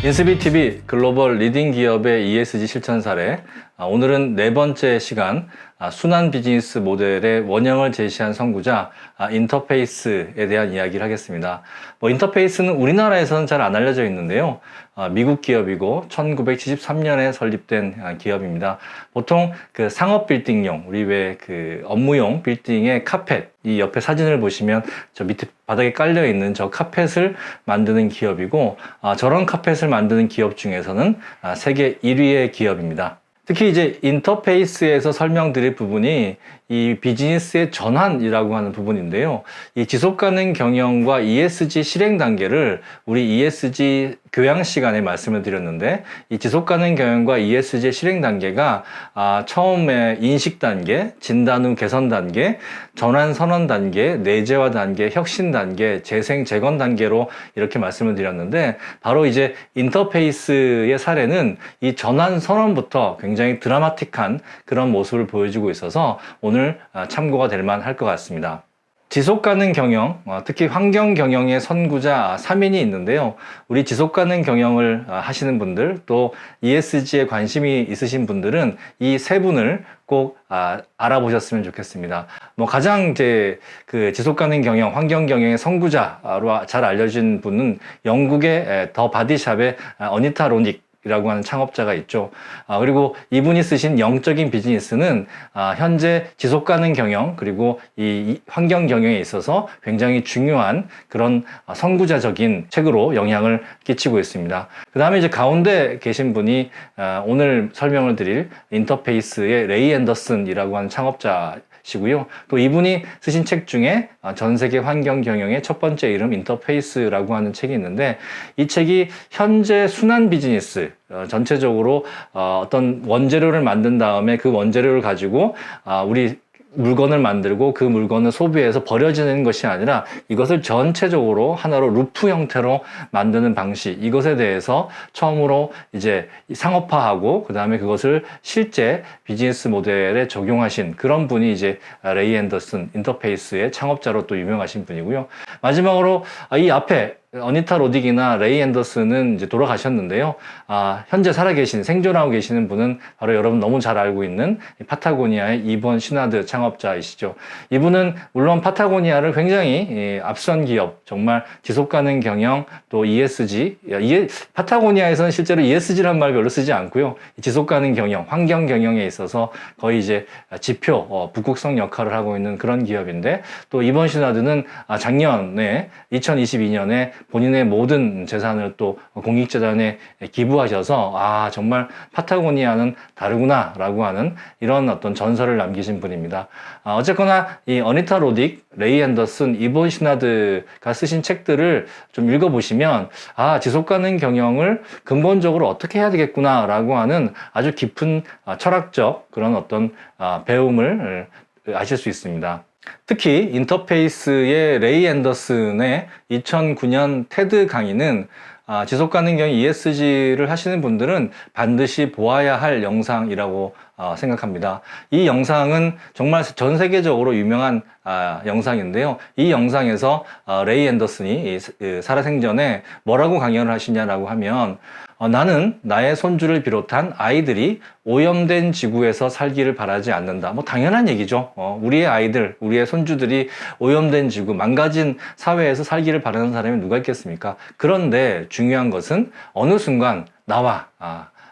인스비TV 글로벌 리딩 기업의 ESG 실천 사례. 오늘은 네 번째 시간, 순환 비즈니스 모델의 원형을 제시한 선구자 인터페이스에 대한 이야기를 하겠습니다. 인터페이스는 우리나라에서는 잘 안 알려져 있는데요. 미국 기업이고 1973년에 설립된 기업입니다. 보통 그 상업 빌딩용, 우리 왜 그 업무용 빌딩의 카펫, 이 옆에 사진을 보시면 저 밑에 바닥에 깔려 있는 저 카펫을 만드는 기업이고, 저런 카펫을 만드는 기업 중에서는 세계 1위의 기업입니다. 특히 이제 인터페이스에서 설명드릴 부분이 이 비즈니스의 전환이라고 하는 부분인데요. 이 지속가능 경영과 ESG 실행 단계를 우리 ESG 교양 시간에 말씀을 드렸는데, 이 지속가능 경영과 ESG 실행 단계가 처음에 인식 단계, 진단 후 개선 단계, 전환 선언 단계, 내재화 단계, 혁신 단계, 재생 재건 단계로 이렇게 말씀을 드렸는데, 바로 이제 인터페이스의 사례는 이 전환 선언부터 굉장히 드라마틱한 그런 모습을 보여주고 있어서 오늘 참고가 될 만할 것 같습니다. 지속가능 경영, 특히 환경 경영의 선구자 3인이 있는데요. 우리 지속가능 경영을 하시는 분들, 또 ESG에 관심이 있으신 분들은 이 세 분을 꼭 알아보셨으면 좋겠습니다. 가장 이제 그 지속가능 경영, 환경 경영의 선구자로 잘 알려진 분은 영국의 더 바디샵의 어니타 로닉 이라고 하는 창업자가 있죠. 그리고 이분이 쓰신 영적인 비즈니스는 현재 지속가능 경영 그리고 이 환경 경영에 있어서 굉장히 중요한 그런 선구자적인 책으로 영향을 끼치고 있습니다. 그 다음에 이제 가운데 계신 분이 오늘 설명을 드릴 인터페이스의 레이 앤더슨이라고 하는 창업자 시고요. 또 이분이 쓰신 책 중에 전 세계 환경 경영의 첫 번째 이름 인터페이스라고 하는 책이 있는데, 이 책이 현재 순환 비즈니스 전체적으로 어떤 원재료를 만든 다음에 그 원재료를 가지고 우리 물건을 만들고 그 물건을 소비해서 버려지는 것이 아니라 이것을 전체적으로 하나로 루프 형태로 만드는 방식, 이것에 대해서 처음으로 이제 상업화하고 그 다음에 그것을 실제 비즈니스 모델에 적용하신 그런 분이 이제 레이 앤더슨 인터페이스의 창업자로 또 유명하신 분이고요. 마지막으로 이 앞에 어니타 로딕이나 레이 앤더슨은 이제 돌아가셨는데요. 현재 살아계신, 생존하고 계시는 분은 바로 여러분 너무 잘 알고 있는 파타고니아의 이번 시나드 창업자이시죠. 이분은 물론 파타고니아를 굉장히 앞선 기업, 정말 지속가능 경영, 또 ESG, 파타고니아에서는 실제로 ESG라는 말 별로 쓰지 않고요. 지속가능 경영, 환경 경영에 있어서 거의 이제 지표, 북극성 역할을 하고 있는 그런 기업인데, 또 이번 시나드는 작년에 2022년에 본인의 모든 재산을 또 공익재단에 기부하셔서 정말 파타고니아는 다르구나 라고 하는 이런 어떤 전설을 남기신 분입니다. 어쨌거나 이 어니타 로딕, 레이 앤더슨, 이본 시나드가 쓰신 책들을 좀 읽어보시면 지속가능 경영을 근본적으로 어떻게 해야 되겠구나 라고 하는 아주 깊은 철학적 그런 어떤 배움을 아실 수 있습니다. 특히 인터페이스의 레이 앤더슨의 2009년 테드 강의는 지속가능 경영 ESG를 하시는 분들은 반드시 보아야 할 영상이라고 생각합니다. 이 영상은 정말 전 세계적으로 유명한 영상인데요. 이 영상에서 레이 앤더슨이 살아생전에 뭐라고 강연을 하시냐라고 하면, 나는 나의 손주를 비롯한 아이들이 오염된 지구에서 살기를 바라지 않는다. 당연한 얘기죠. 우리의 아이들, 우리의 손주들이 오염된 지구, 망가진 사회에서 살기를 바라는 사람이 누가 있겠습니까? 그런데 중요한 것은 어느 순간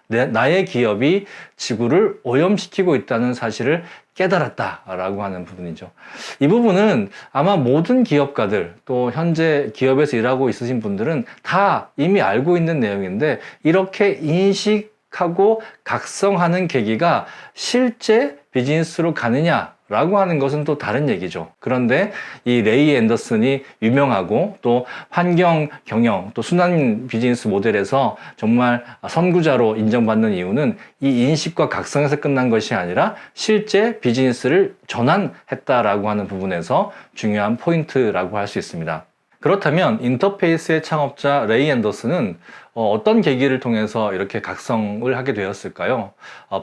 나의 기업이 지구를 오염시키고 있다는 사실을 깨달았다라고 하는 부분이죠. 이 부분은 아마 모든 기업가들, 또 현재 기업에서 일하고 있으신 분들은 다 이미 알고 있는 내용인데, 이렇게 인식하고 각성하는 계기가 실제 비즈니스로 가느냐 라고 하는 것은 또 다른 얘기죠. 그런데 이 레이 앤더슨이 유명하고 또 환경 경영, 또 순환 비즈니스 모델에서 정말 선구자로 인정받는 이유는 이 인식과 각성에서 끝난 것이 아니라 실제 비즈니스를 전환했다라고 하는 부분에서 중요한 포인트라고 할 수 있습니다. 그렇다면 인터페이스의 창업자 레이 앤더슨은 어떤 계기를 통해서 이렇게 각성을 하게 되었을까요?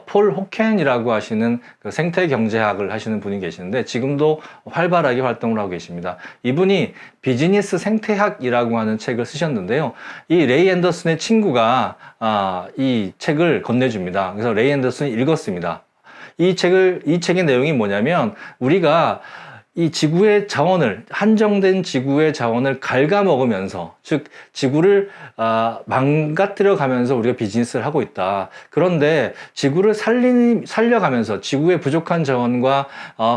폴 호켄이라고 하시는 그 생태 경제학을 하시는 분이 계시는데 지금도 활발하게 활동을 하고 계십니다. 이분이 비즈니스 생태학이라고 하는 책을 쓰셨는데요. 이 레이 앤더슨의 친구가 이 책을 건네줍니다. 그래서 레이 앤더슨이 읽었습니다. 이 책의 내용이 뭐냐면 우리가 이 지구의 자원을, 한정된 지구의 자원을 갉아먹으면서, 즉, 지구를, 망가뜨려 가면서 우리가 비즈니스를 하고 있다. 그런데 지구를 살려가면서, 지구의 부족한 자원과,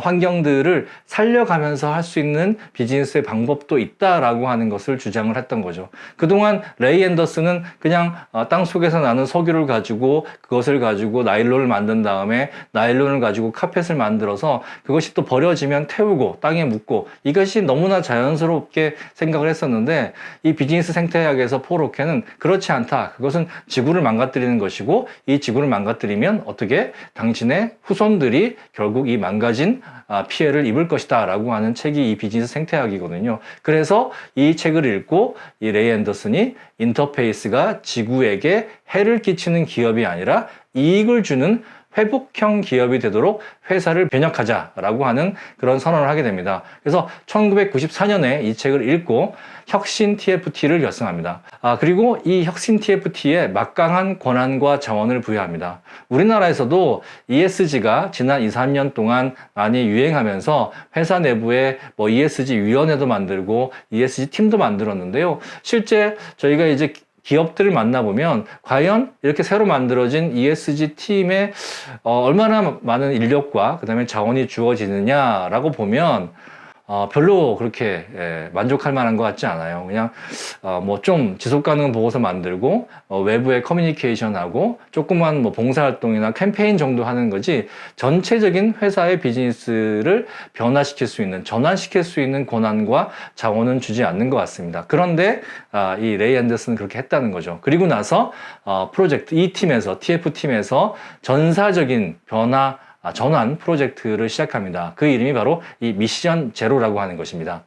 환경들을 살려가면서 할 수 있는 비즈니스의 방법도 있다라고 하는 것을 주장을 했던 거죠. 그동안 레이 앤더슨은 그냥 땅 속에서 나는 석유를 가지고, 그것을 가지고 나일론을 만든 다음에, 나일론을 가지고 카펫을 만들어서 그것이 또 버려지면 태우고, 땅에 묻고 이것이 너무나 자연스럽게 생각을 했었는데 이 비즈니스 생태학에서 폴 호켄은 그렇지 않다. 그것은 지구를 망가뜨리는 것이고 이 지구를 망가뜨리면 어떻게 당신의 후손들이 결국 이 망가진 피해를 입을 것이다 라고 하는 책이 이 비즈니스 생태학이거든요. 그래서 이 책을 읽고 이 레이 앤더슨이 인터페이스가 지구에게 해를 끼치는 기업이 아니라 이익을 주는 회복형 기업이 되도록 회사를 변혁하자라고 하는 그런 선언을 하게 됩니다. 그래서 1994년에 이 책을 읽고 혁신 TFT를 결성합니다. 그리고 이 혁신 TFT에 막강한 권한과 자원을 부여합니다. 우리나라에서도 ESG가 지난 2, 3년 동안 많이 유행하면서 회사 내부에 뭐 ESG 위원회도 만들고 ESG 팀도 만들었는데요. 실제 저희가 이제 기업들을 만나보면 과연 이렇게 새로 만들어진 ESG 팀에 얼마나 많은 인력과 그 다음에 자원이 주어지느냐라고 보면 별로 그렇게 만족할 만한 것 같지 않아요. 그냥 뭐 좀 지속 가능 보고서 만들고 외부에 커뮤니케이션하고 조그만 뭐 봉사활동이나 캠페인 정도 하는 거지 전체적인 회사의 비즈니스를 변화시킬 수 있는, 전환시킬 수 있는 권한과 자원은 주지 않는 것 같습니다. 그런데 이 레이 앤더슨은 그렇게 했다는 거죠. 그리고 나서 프로젝트 이 팀에서 TF팀에서 전사적인 전환 프로젝트를 시작합니다. 그 이름이 바로 이 미션 제로라고 하는 것입니다.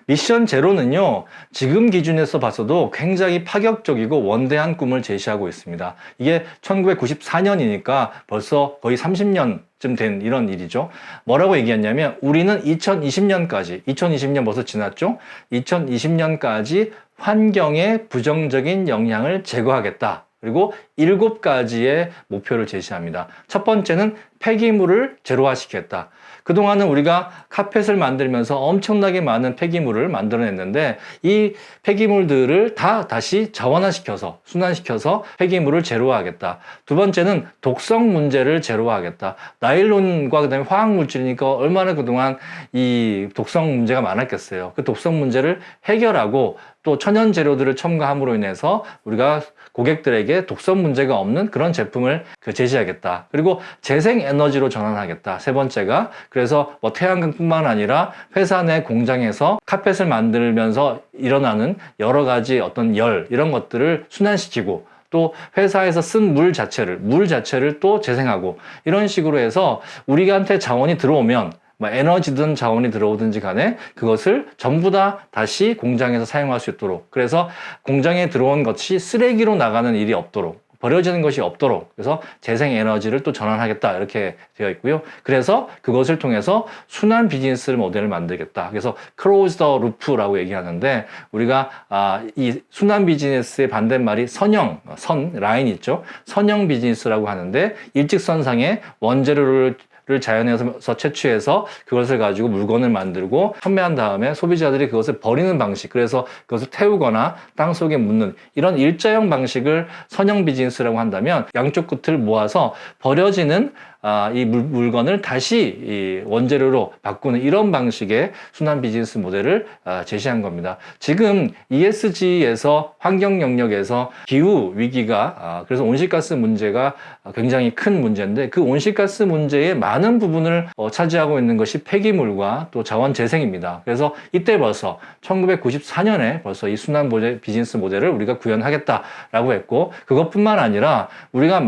미션 제로는요, 지금 기준에서 봤어도 굉장히 파격적이고 원대한 꿈을 제시하고 있습니다. 이게 1994년이니까 벌써 거의 30년쯤 된 이런 일이죠. 뭐라고 얘기했냐면, 우리는 2020년 벌써 지났죠? 2020년까지 환경에 부정적인 영향을 제거하겠다. 그리고 7가지의 목표를 제시합니다. 첫 번째는 폐기물을 제로화시키겠다. 그동안은 우리가 카펫을 만들면서 엄청나게 많은 폐기물을 만들어냈는데 이 폐기물들을 다시 자원화시켜서 순환시켜서 폐기물을 제로화하겠다. 두 번째는 독성 문제를 제로화하겠다. 나일론과 그다음에 화학물질이니까 얼마나 그동안 이 독성 문제가 많았겠어요. 그 독성 문제를 해결하고 또 천연 재료들을 첨가함으로 인해서 우리가 고객들에게 독성 문제가 없는 그런 제품을 제시하겠다. 그리고 재생 에너지로 전환하겠다. 세 번째가 그래서 뭐 태양광뿐만 아니라 회사 내 공장에서 카펫을 만들면서 일어나는 여러 가지 어떤 이런 것들을 순환시키고 또 회사에서 쓴 물 자체를 또 재생하고 이런 식으로 해서 우리한테 자원이 들어오면 에너지든 자원이 들어오든지 간에 그것을 전부 다시 공장에서 사용할 수 있도록, 그래서 공장에 들어온 것이 쓰레기로 나가는 일이 없도록, 버려지는 것이 없도록, 그래서 재생 에너지를 또 전환하겠다 이렇게 되어 있고요. 그래서 그것을 통해서 순환 비즈니스 모델을 만들겠다. 그래서 close the loop라고 얘기하는데 우리가 이 순환 비즈니스의 반대말이 라인 있죠. 선형 비즈니스라고 하는데 일직선상에 원재료를 자연에서 채취해서 그것을 가지고 물건을 만들고 판매한 다음에 소비자들이 그것을 버리는 방식, 그래서 그것을 태우거나 땅속에 묻는 이런 일자형 방식을 선형 비즈니스라고 한다면 양쪽 끝을 모아서 버려지는 이 물건을 다시 이 원재료로 바꾸는 이런 방식의 순환 비즈니스 모델을 제시한 겁니다. 지금 ESG에서 환경 영역에서 기후 위기가 그래서 온실가스 문제가 굉장히 큰 문제인데 그 온실가스 문제의 많은 부분을 차지하고 있는 것이 폐기물과 또 자원 재생입니다. 그래서 이때 벌써 1994년에 벌써 이 순환 비즈니스 모델을 우리가 구현하겠다라고 했고 그것뿐만 아니라 우리가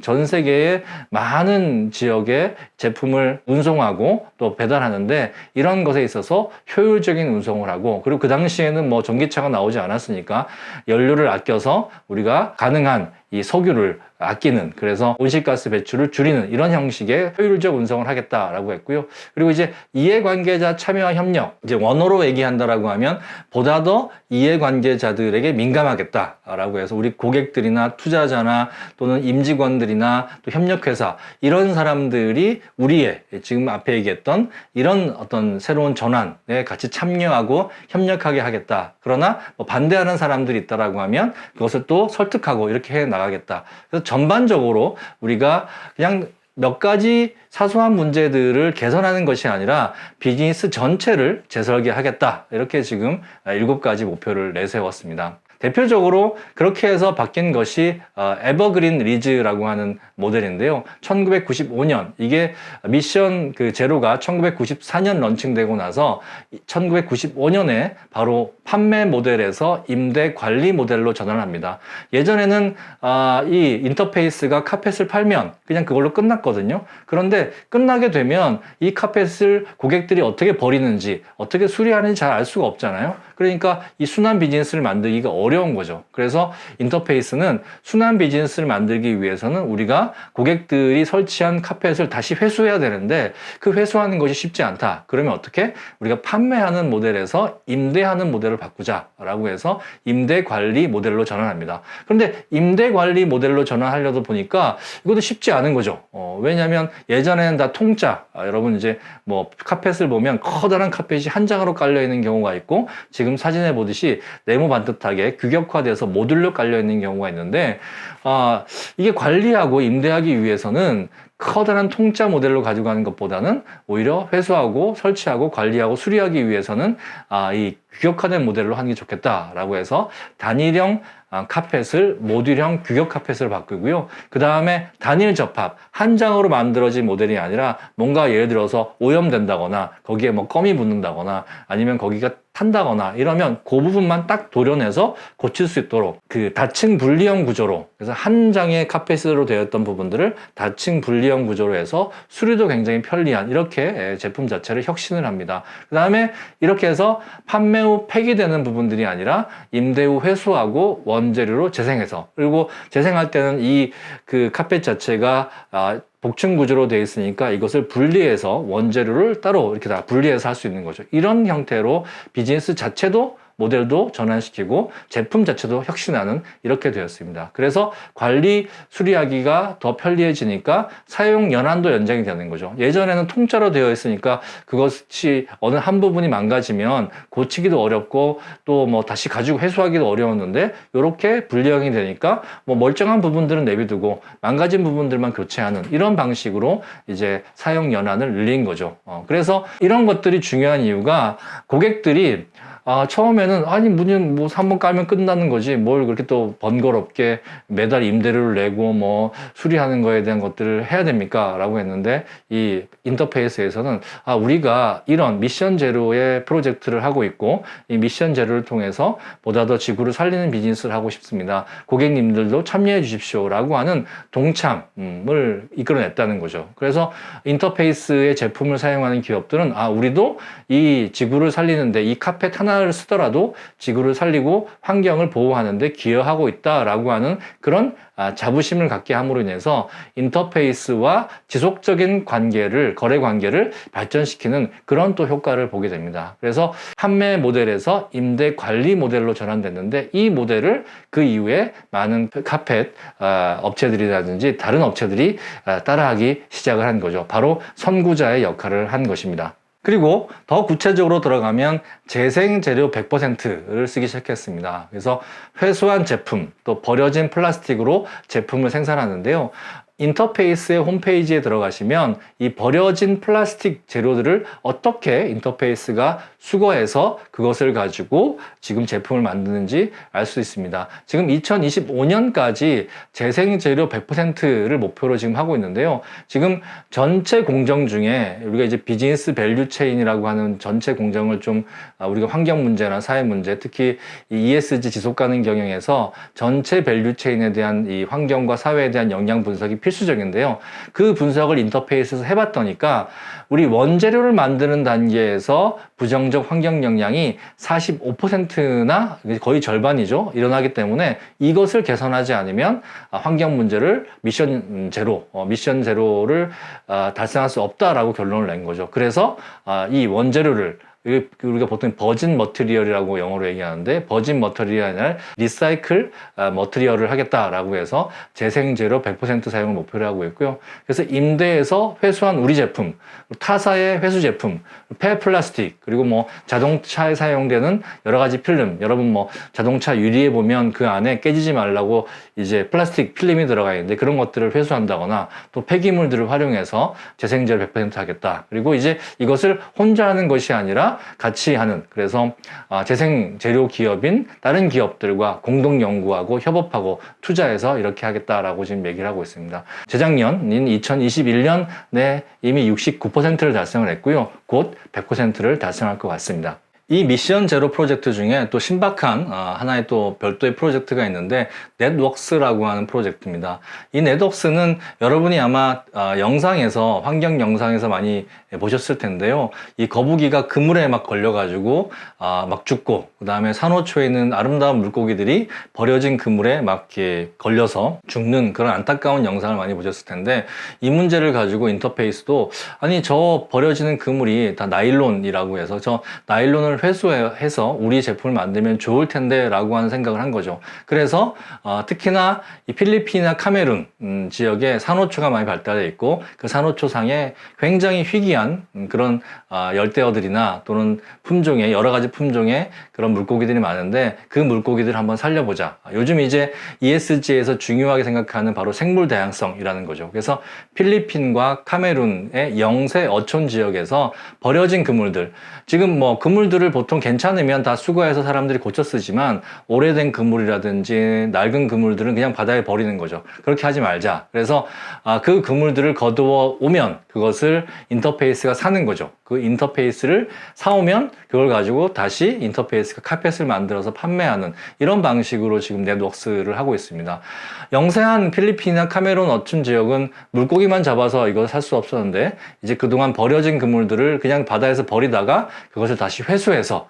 전 세계의 많은 지역에 제품을 운송하고 또 배달하는데 이런 것에 있어서 효율적인 운송을 하고, 그리고 그 당시에는 뭐 전기차가 나오지 않았으니까 연료를 아껴서 우리가 가능한 이 석유를 아끼는, 그래서 온실가스 배출을 줄이는 이런 형식의 효율적 운송을 하겠다라고 했고요. 그리고 이제 이해관계자 참여와 협력, 이제 원어로 얘기한다라고 하면 보다 더 이해관계자들에게 민감하겠다라고 해서 우리 고객들이나 투자자나 또는 임직원들이나 또 협력회사, 이런 사람들이 우리의 지금 앞에 얘기했던 이런 어떤 새로운 전환에 같이 참여하고 협력하게 하겠다. 그러나 뭐 반대하는 사람들이 있다라고 하면 그것을 또 설득하고 이렇게 해 나가겠다. 그래서 전반적으로 우리가 그냥 몇 가지 사소한 문제들을 개선하는 것이 아니라 비즈니스 전체를 재설계하겠다. 이렇게 지금 7가지 목표를 내세웠습니다. 대표적으로 그렇게 해서 바뀐 것이 에버그린 리즈라고 하는 모델인데요. 1995년, 이게 미션 제로가 1994년 런칭되고 나서 1995년에 바로 판매 모델에서 임대 관리 모델로 전환합니다. 예전에는 이 인터페이스가 카펫을 팔면 그냥 그걸로 끝났거든요. 그런데 끝나게 되면 이 카펫을 고객들이 어떻게 버리는지, 어떻게 수리하는지 잘 알 수가 없잖아요. 그러니까 이 순환 비즈니스를 만들기가 어려운 거죠. 그래서 인터페이스는 순환 비즈니스를 만들기 위해서는 우리가 고객들이 설치한 카펫을 다시 회수해야 되는데 그 회수하는 것이 쉽지 않다. 그러면 어떻게? 우리가 판매하는 모델에서 임대하는 모델을 바꾸자라고 해서 임대 관리 모델로 전환합니다. 그런데 임대 관리 모델로 전환하려다 보니까 이것도 쉽지 않은 거죠. 왜냐하면 예전에는 다 통짜, 여러분 이제 뭐 카펫을 보면 커다란 카펫이 한 장으로 깔려 있는 경우가 있고, 지금 사진에 보듯이 네모 반듯하게 규격화돼서 모듈로 깔려 있는 경우가 있는데, 이게 관리하고 임대하기 위해서는 커다란 통짜 모델로 가지고 가는 것보다는 오히려 회수하고 설치하고 관리하고 수리하기 위해서는 이 규격화된 모델로 하는 게 좋겠다라고 해서 단일형 카펫을 모듈형 규격 카펫을 바꾸고요. 그 다음에 단일 접합, 한 장으로 만들어진 모델이 아니라 뭔가 예를 들어서 오염된다거나 거기에 뭐 껌이 붙는다거나 아니면 거기가 탄다거나 이러면 그 부분만 딱 도려내서 고칠 수 있도록 그 다층 분리형 구조로, 그래서 한 장의 카펫으로 되었던 부분들을 다층 분리형 구조로 해서 수리도 굉장히 편리한, 이렇게 제품 자체를 혁신을 합니다. 그 다음에 이렇게 해서 판매 후 폐기되는 부분들이 아니라 임대 후 회수하고 원재료로 재생해서, 그리고 재생할 때는 이 그 카펫 자체가 복층 구조로 되어 있으니까 이것을 분리해서 원재료를 따로 이렇게 다 분리해서 할 수 있는 거죠. 이런 형태로 비즈니스 자체도 모델도 전환시키고 제품 자체도 혁신하는, 이렇게 되었습니다. 그래서 관리 수리하기가 더 편리해지니까 사용 연한도 연장이 되는 거죠. 예전에는 통짜로 되어 있으니까 그것이 어느 한 부분이 망가지면 고치기도 어렵고 또 뭐 다시 가지고 회수하기도 어려웠는데, 이렇게 분리형이 되니까 뭐 멀쩡한 부분들은 내비두고 망가진 부분들만 교체하는 이런 방식으로 이제 사용 연한을 늘린 거죠. 그래서 이런 것들이 중요한 이유가, 고객들이 처음에는 아니 문은 뭐 3번 깔면 끝나는 거지 뭘 그렇게 또 번거롭게 매달 임대료를 내고 뭐 수리하는 거에 대한 것들을 해야 됩니까? 라고 했는데, 이 인터페이스에서는 우리가 이런 미션 제로의 프로젝트를 하고 있고 이 미션 제로를 통해서 보다 더 지구를 살리는 비즈니스를 하고 싶습니다. 고객님들도 참여해 주십시오 라고 하는 동참을 이끌어냈다는 거죠. 그래서 인터페이스의 제품을 사용하는 기업들은 우리도 이 지구를 살리는데 이 카펫 하나를 쓰더라도 지구를 살리고 환경을 보호하는데 기여하고 있다라고 하는 그런 자부심을 갖게 함으로 인해서 인터페이스와 지속적인 관계를, 거래 관계를 발전시키는 그런 또 효과를 보게 됩니다. 그래서 판매 모델에서 임대 관리 모델로 전환됐는데, 이 모델을 그 이후에 많은 카펫 업체들이라든지 다른 업체들이 따라하기 시작을 한 거죠. 바로 선구자의 역할을 한 것입니다. 그리고 더 구체적으로 들어가면 재생재료 100%를 쓰기 시작했습니다. 그래서 회수한 제품, 또 버려진 플라스틱으로 제품을 생산하는데요. 인터페이스의 홈페이지에 들어가시면 이 버려진 플라스틱 재료들을 어떻게 인터페이스가 수거해서 그것을 가지고 지금 제품을 만드는지 알 수 있습니다. 지금 2025년까지 재생재료 100%를 목표로 지금 하고 있는데요. 지금 전체 공정 중에 우리가 이제 비즈니스 밸류 체인이라고 하는 전체 공정을 좀 우리가 환경 문제나 사회 문제, 특히 이 ESG 지속 가능 경영에서 전체 밸류 체인에 대한 이 환경과 사회에 대한 영향 분석이 필수적인데요. 그 분석을 인터페이스에서 해봤더니까 우리 원재료를 만드는 단계에서 부정적 환경 영향이 45%나 거의 절반이죠. 일어나기 때문에 이것을 개선하지 않으면 환경 문제를 미션 제로를 달성할 수 없다라고 결론을 낸 거죠. 그래서 이 원재료를 우리가 보통 버진 머티리얼이라고 영어로 얘기하는데 버진 머티리얼이 아니라 리사이클 머티리얼을 하겠다라고 해서 재생재료 100% 사용을 목표로 하고 있고요. 그래서 임대에서 회수한 우리 제품, 타사의 회수 제품, 폐플라스틱, 그리고 뭐 자동차에 사용되는 여러 가지 필름, 여러분 뭐 자동차 유리에 보면 그 안에 깨지지 말라고 이제 플라스틱 필름이 들어가 있는데 그런 것들을 회수한다거나 또 폐기물들을 활용해서 재생재료 100% 하겠다. 그리고 이제 이것을 혼자 하는 것이 아니라 같이 하는, 그래서 재생재료 기업인 다른 기업들과 공동 연구하고 협업하고 투자해서 이렇게 하겠다라고 지금 얘기를 하고 있습니다. 재작년인 2021년에 이미 69%를 달성을 했고요. 곧 100%를 달성할 것 같습니다. 이 미션 제로 프로젝트 중에 또 신박한 하나의 또 별도의 프로젝트가 있는데 넷웍스라고 하는 프로젝트입니다. 이 넷웍스는 여러분이 아마 영상에서 환경 영상에서 많이 보셨을 텐데요. 이 거북이가 그물에 막 걸려가지고 막 죽고, 그 다음에 산호초에 있는 아름다운 물고기들이 버려진 그물에 막 이렇게 걸려서 죽는 그런 안타까운 영상을 많이 보셨을 텐데, 이 문제를 가지고 인터페이스도 아니 저 버려지는 그물이 다 나일론이라고 해서 저 나일론을 회수해서 우리 제품을 만들면 좋을 텐데 라고 하는 생각을 한 거죠. 그래서 특히나 이 필리핀이나 카메룬 지역에 산호초가 많이 발달되어 있고 그 산호초상에 굉장히 희귀한 그런 열대어들이나 또는 품종의 여러 가지 품종의 그런 물고기들이 많은데 그 물고기들을 한번 살려보자. 요즘 이제 ESG에서 중요하게 생각하는 바로 생물 다양성이라는 거죠. 그래서 필리핀과 카메룬의 영세 어촌 지역에서 버려진 그물들, 지금 뭐 그물들을 보통 괜찮으면 다 수거해서 사람들이 고쳐 쓰지만 오래된 그물이라든지 낡은 그물들은 그냥 바다에 버리는 거죠. 그렇게 하지 말자. 그래서 그 그물들을 거두어 오면 그것을 인터페이스가 사는 거죠. 그 인터페이스를 사오면 그걸 가지고 다시 인터페이스가 카펫을 만들어서 판매하는 이런 방식으로 지금 넷웍스를 하고 있습니다. 영세한 필리핀이나 카메룬 어촌 지역은 물고기만 잡아서 이걸 살 수 없었는데 이제 그동안 버려진 그물들을 그냥 바다에서 버리다가 그것을 다시 회수해서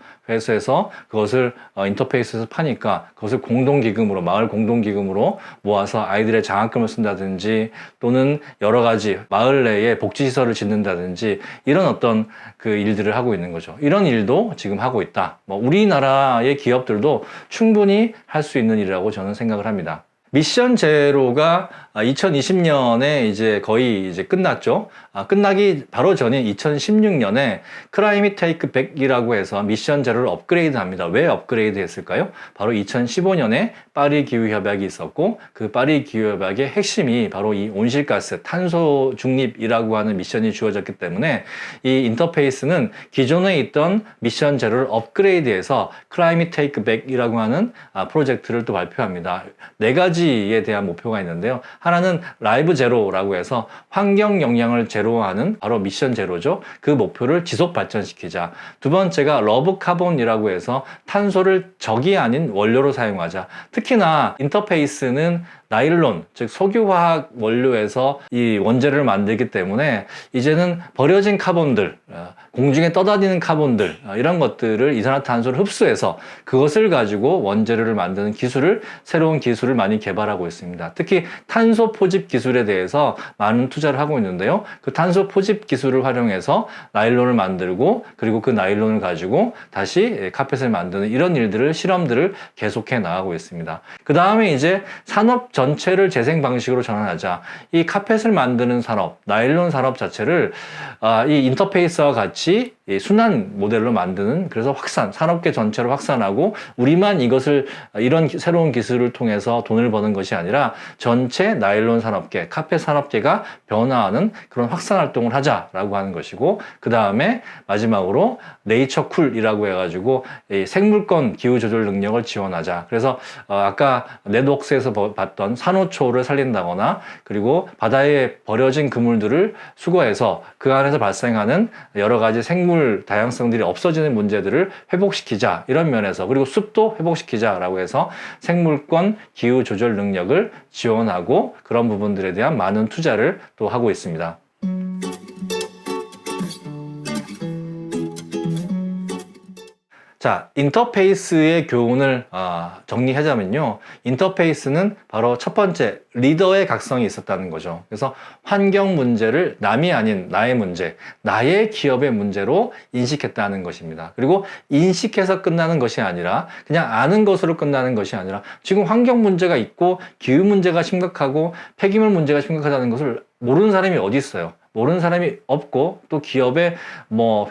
그것을 인터페이스에서 파니까 그것을 공동기금으로, 마을 공동기금으로 모아서 아이들의 장학금을 쓴다든지 또는 여러 가지 마을 내에 복지시설을 짓는다든지 이런 어떤 그 일들을 하고 있는 거죠. 이런 일도 지금 하고 있다. 뭐 우리나라의 기업들도 충분히 할 수 있는 일이라고 저는 생각을 합니다. 미션 제로가 2020년에 이제 거의 이제 끝났죠. 끝나기 바로 전인 2016년에 클라이밋 테이크 100이라고 해서 미션 제로를 업그레이드 합니다. 왜 업그레이드 했을까요? 바로 2015년에 파리 기후 협약이 있었고 그 파리 기후 협약의 핵심이 바로 이 온실가스 탄소 중립이라고 하는 미션이 주어졌기 때문에 이 인터페이스는 기존에 있던 미션 제로를 업그레이드해서 클라이밋 테이크 100이라고 하는 프로젝트를 또 발표합니다. 네 가지에 대한 목표가 있는데요. 하나는 라이브 제로라고 해서 환경 영향을 제로하는 바로 미션 제로죠. 그 목표를 지속 발전시키자. 두 번째가 러브 카본이라고 해서 탄소를 적이 아닌 원료로 사용하자. 특히나 인터페이스는 나일론, 즉 석유화학 원료에서 이 원재료를 만들기 때문에 이제는 버려진 카본들, 공중에 떠다니는 카본들, 이런 것들을 이산화탄소를 흡수해서 그것을 가지고 원재료를 만드는 새로운 기술을 많이 개발하고 있습니다. 특히 탄소 포집 기술에 대해서 많은 투자를 하고 있는데요. 그 탄소 포집 기술을 활용해서 나일론을 만들고 그리고 그 나일론을 가지고 다시 카펫을 만드는 이런 실험들을 계속해 나가고 있습니다. 그 다음에 이제 산업 전체를 재생 방식으로 전환하자. 이 카펫을 만드는 산업, 나일론 산업 자체를 이 인터페이스와 같이 순환 모델로 만드는, 그래서 산업계 전체로 확산하고 우리만 이런 새로운 기술을 통해서 돈을 버는 것이 아니라 전체 나일론 산업계, 카펫 산업계가 변화하는 그런 확산 활동을 하자라고 하는 것이고, 그 다음에 마지막으로 네이처 쿨이라고 해가지고 생물권 기후 조절 능력을 지원하자. 그래서 아까 넷웍스에서 봤던 산호초를 살린다거나 그리고 바다에 버려진 그물들을 수거해서 그 안에서 발생하는 여러 가지 생물 생물 다양성들이 없어지는 문제들을 회복시키자, 이런 면에서, 그리고 숲도 회복시키자라고 해서 생물권 기후 조절 능력을 지원하고 그런 부분들에 대한 많은 투자를 또 하고 있습니다. 자, 인터페이스의 교훈을 정리하자면요. 인터페이스는 바로 첫 번째, 리더의 각성이 있었다는 거죠. 그래서 환경 문제를 남이 아닌 나의 문제, 나의 기업의 문제로 인식했다는 것입니다. 그리고 인식해서 끝나는 것이 아니라 그냥 아는 것으로 끝나는 것이 아니라 지금 환경 문제가 있고 기후 문제가 심각하고 폐기물 문제가 심각하다는 것을 모르는 사람이 어디 있어요? 모르는 사람이 없고, 또 기업의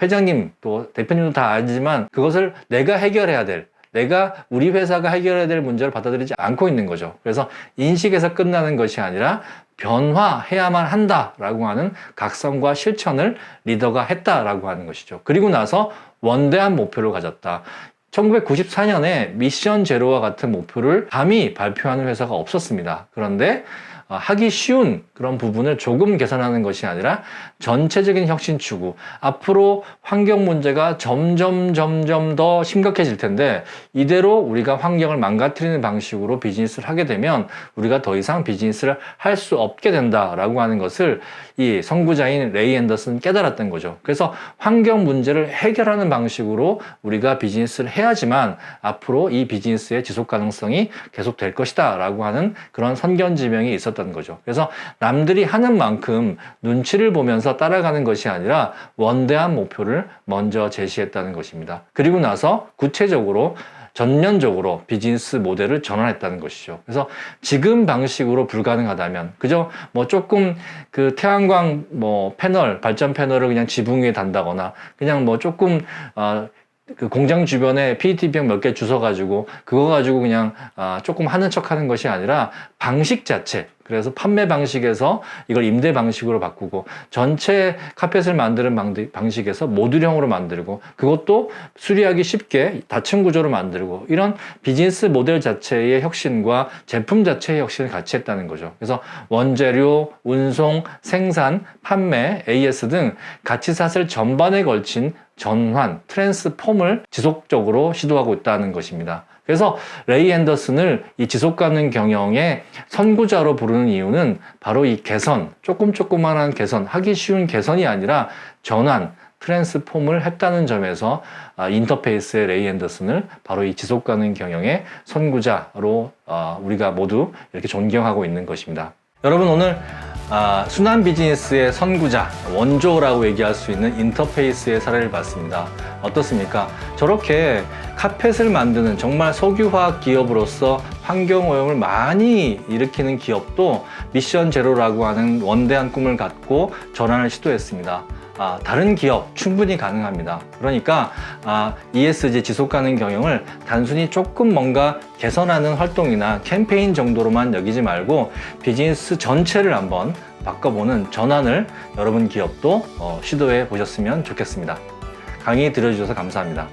회장님 또 대표님도 다 알지만 그것을 내가 해결해야 될, 내가 우리 회사가 해결해야 될 문제를 받아들이지 않고 있는 거죠. 그래서 인식에서 끝나는 것이 아니라 변화해야만 한다라고 하는 각성과 실천을 리더가 했다라고 하는 것이죠. 그리고 나서 원대한 목표를 가졌다. 1994년에 미션 제로와 같은 목표를 감히 발표하는 회사가 없었습니다. 그런데 하기 쉬운 그런 부분을 조금 개선하는 것이 아니라 전체적인 혁신 추구, 앞으로 환경 문제가 점점 더 심각해질 텐데 이대로 우리가 환경을 망가뜨리는 방식으로 비즈니스를 하게 되면 우리가 더 이상 비즈니스를 할 수 없게 된다라고 하는 것을 이 선구자인 레이 앤더슨 깨달았던 거죠. 그래서 환경 문제를 해결하는 방식으로 우리가 비즈니스를 해야지만 앞으로 이 비즈니스의 지속 가능성이 계속될 것이다 라고 하는 그런 선견지명이 있었던 거죠. 그래서 남들이 하는 만큼 눈치를 보면서 따라가는 것이 아니라 원대한 목표를 먼저 제시했다는 것입니다. 그리고 나서 구체적으로 전면적으로 비즈니스 모델을 전환했다는 것이죠. 그래서 지금 방식으로 불가능하다면 그저 조금 그 태양광 패널, 발전 패널을 그냥 지붕 위에 단다거나 그냥 조금 그 공장 주변에 PET병 몇 개 주워가지고 그거 가지고 그냥 조금 하는 척 하는 것이 아니라 방식 자체, 그래서 판매 방식에서 이걸 임대 방식으로 바꾸고 전체 카펫을 만드는 방식에서 모듈형으로 만들고 그것도 수리하기 쉽게 다층 구조로 만들고 이런 비즈니스 모델 자체의 혁신과 제품 자체의 혁신을 같이 했다는 거죠. 그래서 원재료, 운송, 생산, 판매, AS 등 가치사슬 전반에 걸친 전환, 트랜스폼을 지속적으로 시도하고 있다는 것입니다. 그래서 레이 앤더슨을 이 지속가능 경영의 선구자로 부르는 이유는 바로 이 개선, 조그만한 개선, 하기 쉬운 개선이 아니라 전환, 트랜스폼을 했다는 점에서 인터페이스의 레이 앤더슨을 바로 이 지속가능 경영의 선구자로 우리가 모두 이렇게 존경하고 있는 것입니다. 여러분, 오늘 순환 비즈니스의 선구자, 원조라고 얘기할 수 있는 인터페이스의 사례를 봤습니다. 어떻습니까? 저렇게 카펫을 만드는 정말 석유화학 기업으로서 환경오염을 많이 일으키는 기업도 미션 제로라고 하는 원대한 꿈을 갖고 전환을 시도했습니다. 다른 기업 충분히 가능합니다. 그러니까 ESG 지속가능 경영을 단순히 조금 뭔가 개선하는 활동이나 캠페인 정도로만 여기지 말고 비즈니스 전체를 한번 바꿔보는 전환을 여러분 기업도 시도해 보셨으면 좋겠습니다. 강의 들어주셔서 감사합니다.